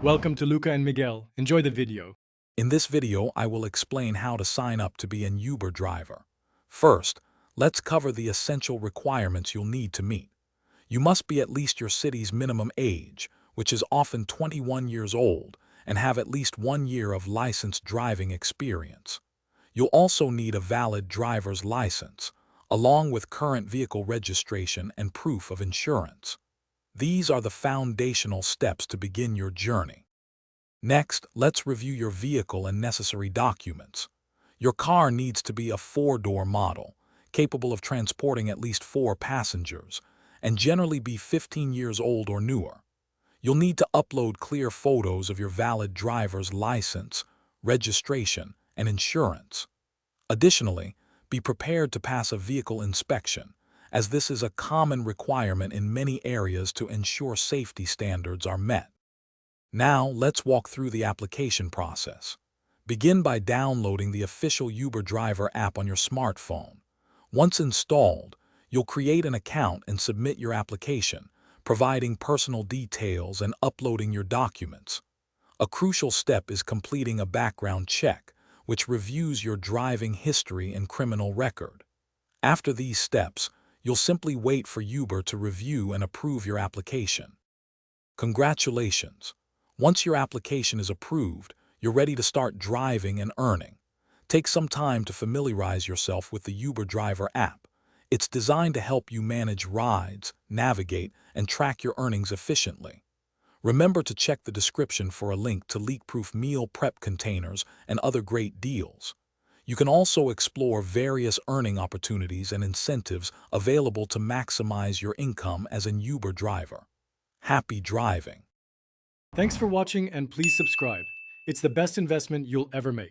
Welcome to Luca and Miguel. Enjoy the video. In this video, I will explain how to sign up to be an Uber driver. First, let's cover the essential requirements you'll need to meet. You must be at least your city's minimum age, which is often 21 years old, and have at least 1 year of licensed driving experience. You'll also need a valid driver's license, along with current vehicle registration and proof of insurance. These are the foundational steps to begin your journey. Next, let's review your vehicle and necessary documents. Your car needs to be a 4-door model, capable of transporting at least 4 passengers, and generally be 15 years old or newer. You'll need to upload clear photos of your valid driver's license, registration, and insurance. Additionally, be prepared to pass a vehicle inspection, as this is a common requirement in many areas to ensure safety standards are met. Now, let's walk through the application process. Begin by downloading the official Uber Driver app on your smartphone. Once installed, you'll create an account and submit your application, providing personal details and uploading your documents. A crucial step is completing a background check, which reviews your driving history and criminal record. After these steps, you'll simply wait for Uber to review and approve your application. Congratulations! Once your application is approved, you're ready to start driving and earning. Take some time to familiarize yourself with the Uber Driver app. It's designed to help you manage rides, navigate, and track your earnings efficiently. Remember to check the description for a link to leak-proof meal prep containers and other great deals. You can also explore various earning opportunities and incentives available to maximize your income as an Uber driver. Happy driving! Thanks for watching and please subscribe. It's the best investment you'll ever make.